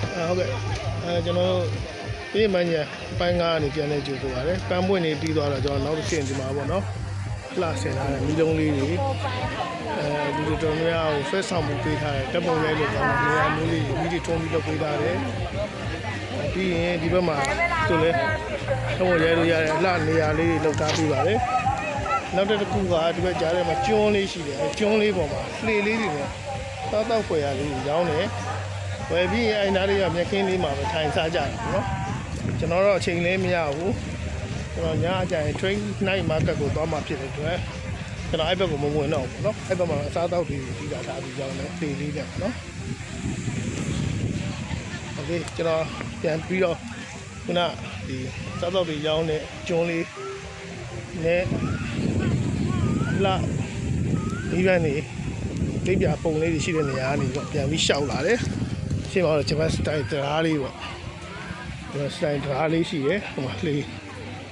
ဟုတ်ကဲ့ကျွန်တော်ဒီမညာပိုင်းကားကနေပြန်နေကြိုဆိုပါတယ်ပန်းပွင့်နေပြီးသွားတော့ကျွန်တော်နောက်တစ်ဆင့်ဒီမှာပေါ့နော်လှဆင်ထားတဲ့မီးလုံးလေးတွေဒီလိုတော်များကိုဆွဲဆောင်မှုပေးထားတယ်တပ်ပုံရိုက်လို့ပြောတာနေရာမျိုးလေးမီးတွေထုံးပြီးတော့ပေးထားတယ်ပြီးရင်ဒီဘက်မှာဆိုလဲထုံးရိုက်လို့ရတဲ့လှနေရာလေးတွေလောက်ထားပြီးပါတယ်နောက်တစ်ခုကဒီဘက်ကြားထဲမှာကျွန်းလေးရှိတယ်ကျွန်းလေးပေါ်မှာလှေလေးတွေနဲ့တောက်ဖွယ်ရလေးရောင်းတယ်ဝယ်ပြီးအဲ့နားလေးကမြက်ခင်းလေးမှာပဲထိုင်စားကြတယ်နော်ကျွန်တော်တော့အချိန်လေးမရဘူးကျွန်တော်ညအကြိုင် train night market ကိုသွားမှဖြစ်တဲ့အတွက်ကျွန်တော်အဲ့ဘက်ကိုမဝင်တော့ဘူးเนาะအဲ့ဘက်မှာအစားအသောက်တွေပြီးတာထားပြီးကြောင်းလည်းသေးလေးနဲ့เนาะโอเคကျွန်တော်ပြန်ပြီးတော့ခုနဒီစားသောက်တွေရောင်းတဲ့ကျွန်းလေးနဲ့လာဒီဘက်နေလေးပြပုံလေးတွေရှိတဲ့နေရာကနေတော့ပြန်ပြီးရှောက်လာတယ်ရှင်းပါတော့ဂျပန်စတိုင်တရားလေးပေါ့ဂျပန်စတိုင်တရားလေးရှိတယ်ဟိုမှာလေး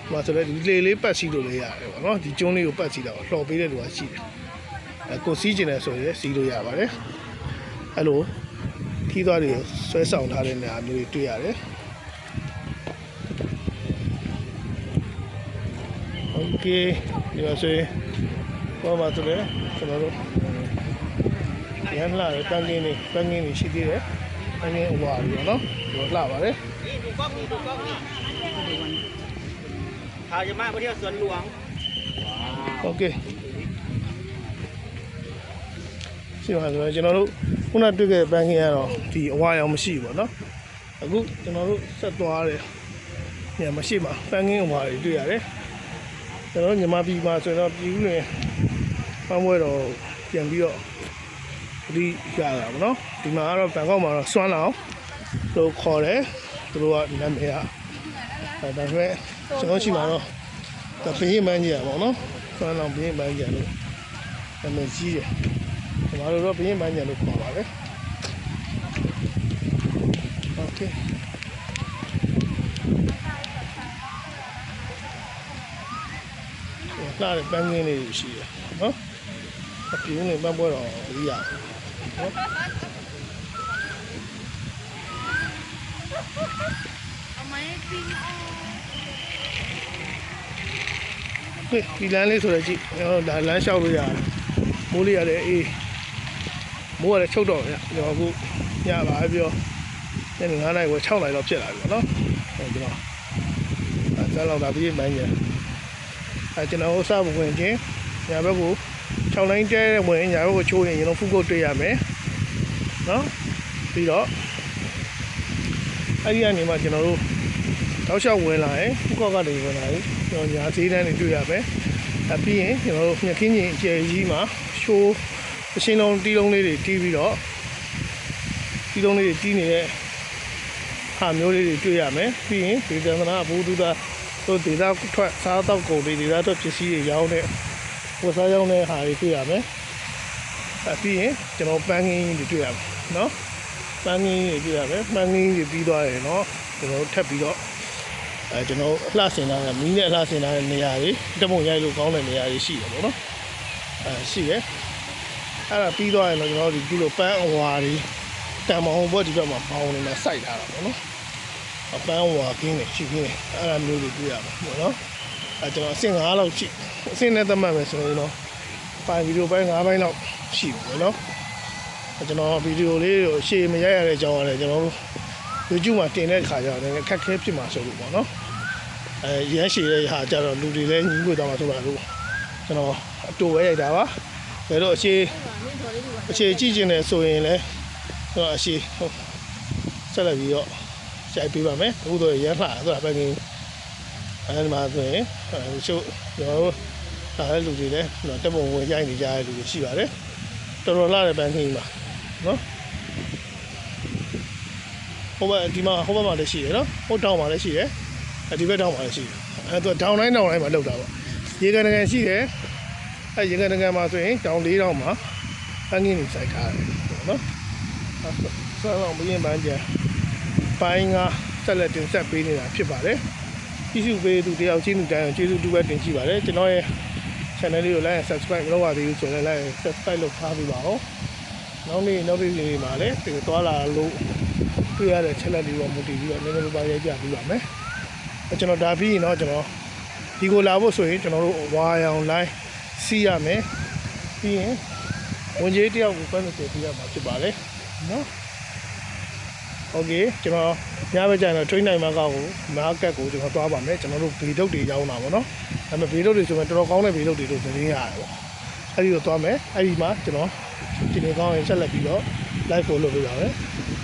ဟိုမှာဆိုတော့ဒီလေလေးပတ်စီလို့လည်းရတယ်ပေါ့နော်ဒီကျွန်းလေးကိုပတ်စီတော့လှော်ပေးတဲ့လူကရှိတယ်ကိုစီးကျင်တယ်ဆိုရင်စီးလို့ရပါတယ်အဲ့လိုခီးသွားတွေဆွဲဆောင်ထားတဲ့နေရာမျိုးတွေတွေ့ရတယ်โอเคဒီမှာဆိုရင်ဘာမှဆိုတော့ကျွန်တော်တို့ရန်လာတဲ့ပန်းကင်းတွေရှိသေးတယ်ပန်းကင်းအဝါတွေနော်ဒီလိုလှပါတယ်ดูกล้องพาจะมาเที่ยวสวนหลวงโอเคရှိပါဆိုတော့ကျွန်တော်တို့ခုနတွေ့ခဲ့ပန်းကင်းကတော့ဒီအဝါရောင်မရှိဘူးပေါ့နော်အခုကျွန်တော်တို့ဆက်သွားတယ်ညမရှိမှာပန်းကင်းအဝါတွေတွေ့ရတယ်ကျွန်တော်ညီမပြည်မှာဆိုတော့ပြည်ဦးလွင်ပန်းပွဲတော်ပြန်ပြီးတော့ဒီရတာပေါ့နော်ဒီမှာကတော့ဘန်ကောက်မှာတော့စွမ်းလောင်လို့ခေါ်တယ်သူတို့ကနာမည်ကဒါပေမဲ့ကျွန်တော်ရှိမှာတော့တပင်းမှန်းကြီးရပါတော့စွမ်းလောင်ပင်းမှန်းကြီးလို့နာမည်ကြီးတယ်ဒီမှာတော့ပင်းမှန်းကြီးလို့ခေါ်ပါတယ်โอเคလာတဲ့ပန်းကင်းလေးရှိတယ်နော်အပြင်းလေးပန်းပွဲတော့ဒီရနော်ဒီလမ်းလေးဆိုတော့ကြည့်ဒါလမ်းလျှောက်လို့ရတယ်မိုးလေးရတယ်အေးမိုးရတယ်ချုပ်တော့ကျွန်တော်အခုညပါပြောညနေ9 နာရီဝ6 နာရီတော့ဖြစ်လာပြီပေါ့နော်ကျွန်တော်အဲလောက်တာပြီးမှန်းကြကျွန်တော်စဝင်ချင်းညာဘက်ကို6 လိုင်းတဲဝင်ညာဘက်ကိုချိုးရင်ကျွန်တော်ဖုတ်ကုတ်တွေ့ရမယ်နော်ပြီးတော့အဲ့ဒီကနေမှကျွန်တော်တို့တောက်လျှောက်ဝင်လာရင်ဖုတ်ကုတ်ကနေဝင်လာရင်ကျွန်တော်ညာဈေးတန်းတွေတွေ့ရမယ်ပြီးရင်ကျွန်တော်တို့မြက်ခင်းကြီးအကျယ်ကြီးမှာရှိုးအရှင်းလုံးတီးလုံးလေးတွေတီးပြီးတော့တီးလုံးလေးတွေတီးနေတဲ့ဟာမျိုးလေးတွေတွေ့ရမယ်ပြီးရင်ဒီသန္ဒနာဘူဒူတာတို့ဒေသထွက်စားတော့ကုန်တွေဒေသထွက်ပစ္စည်းတွေရောင်းတဲ့ဝတ်စားရောင်းတဲ့ဟာတွေတွေ့ရမယ်ပြီးရင်ကျွန်တော်ပန်းကင်းတွေတွေ့ရမယ်နော်ပန်းကင်းတွေတွေ့ရမယ်ပန်းကင်းတွေပြီးသွားတယ်နော်ကျွန်တော်ထပ်ပြီးတော့ကျွန်တော်အလှဆင်လာတဲ့မီးနဲ့အလှဆင်လာတဲ့နေရာတွေတပုံရိုက်လို့ကောင်းတဲ့နေရာတွေရှိတယ်ပေါ့နော်ရှိတယ်အဲ့ဒါပြီးသွားရင်တော့ကျွန်တော်ဒီလိုပန်းအဝါတွေတံမောင်ဘက်ဒီဘက်မှာပေါင်းနေမှာစိုက်ထားတာပေါ့နော်အပန်းဝါကင်းနေရှိကင်းနေအဲ့ဒါမျိုးတွေတွေ့ရမှာပေါ့နော်ကျွန်တော်အဆင့်5လောက်ရှိအဆင့်နဲ့သတ်မှတ်မယ်ဆိုရင်တော့ပိုင်ဗီဒီယိုပိုင်း5ပိုင်းလောက်ရှိပြီပေါ့နော်ကျွန်တော်ဗီဒီယိုလေးကိုရှေ့မရိုက်ရတဲ့အကြောင်းကလည်းကျွန်တော်တို့ YouTube မှာတင်တဲ့ခါကျတော့လည်းခက်ခဲဖြစ်မှာဆိုလို့ပေါ့နော်ရမ်းရှည်တဲ့ဟာကျတော့လူတွေလည်းညီးလို့တောင်းမှာဆိုတာလို့ကျွန်တော်အတူပဲရိုက်တာပါဒါတော့အခြေကြည့်ကျင်တယ်ဆိုရင်လည်းကျွန်တော်အရှိဆက်လက်ပြီးတော့ရိုက်ပေးပါမယ်အခုတော့ရမ်းလှဆိုတာပဲကင်းအဲဒီမှာဆိုရင်ချို့ကျွန်တော်တို့ဒါလည်းလူတွေလည်းတက်ပုံဝင်ရိုက်နေကြတဲ့လူတွေရှိပါတယ်တော်တော်လှတဲ့ပန်းကင်းပါနော်ဟိုဘက်ဒီမှာဟိုဘက်မှာလည်းရှိတယ်နော်ဟိုတောင်မှာလည်းရှိတယ်ဒီဘက်တောင်မှာလည်းရှိတယ်သူတောင်တိုင်းမှာလောက်တာပေါ့ရေကန်ကန်ရှိတယ်ရေကန်ကန်မှာဆိုရင်တောင်၄တောင်မှာပန်းကင်းတွေစိုက်ထားတယ်နော်ဆောင်းအောင်မင်းပန်းကြပိုင်းကဆက်လက်တင်ဆက်ပေးနေတာဖြစ်ပါတယ်ကြည့်ရှုပေးသူတယောက်ချင်းသူတိုင်းကျေးဇူးတူပဲတင်ရှိပါတယ်ကျွန်တော်ရဲ့ channel လေးကို like and subscribe လုပ်ပါသေးဘူးဆိုရင် like and subscribe လုပ်ထားပေးပါဦးနောက်နေ့နောက်နေ့လေးမှာလည်းဒီသွားလာလို့ တွေ့ရတဲ့ချက်လက်တွေပေါ်မူတည်ပြီးတော့နည်းနည်းပါးပါးရိုက်ပြပေးပါမယ်ကျွန်တော်ဒါပြီးရင်တော့ကျွန်တော်ဒီကိုလာဖို့ဆိုရင်ကျွန်တော်တို့ဝါရောင်လိုင်းစီးရမယ်ပြီးရင်ဝင်ကြီးတယောက်ကိုပတ်သက်ပြရမှာဖြစ်ပါတယ်နော်โอเคကျွန်တော်ညဘက်ကျရင်တော့ train နိုင်မှာကောက်ကိုမားကတ်ကိုကျွန်တော်သွားပါမယ်ကျွန်တော်တို့ဗီဒုတ်တွေရောင်းတာပေါ့နော်ဒါပေမဲ့ဗီဒုတ်တွေဆိုရင်တော်တော်ကောင်းတဲ့ဗီဒုတ်တွေလို့သတင်းရတယ်ပေါ့အဲ့ဒီတော့သွားမယ်အဲ့ဒီမှာကျွန်တော်ဒီနေ့ကောင်းရင်ဆက်လက်ပြီးတော့ live ကိုလုပ်ပေးပါမယ်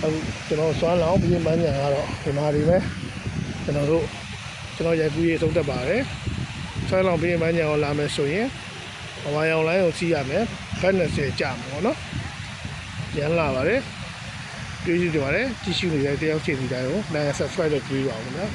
အခုကျွန်တော်စွမ်းလောင်းပြင်ပန်းညာကတော့ဒီမှာတွေပဲကျွန်တော်ရိုက်ကူးရေးဆုံးတက်ပါတယ်စွမ်းလောင်းပြင်ပန်းညာကိုလာမယ်ဆိုရင်ဝါရောင်လိုင်းကိုစီးရမယ်ဘက်20ကြာမှာပေါ့နော်ရန်လာပါတယ်ကျေးဇူးတင်ပါတယ်ကြည့်ရှုနေတဲ့တယောက်ချင်းစီတိုင်းကို like subscribe လုပ်ပေးပါဦးခင်ဗျာ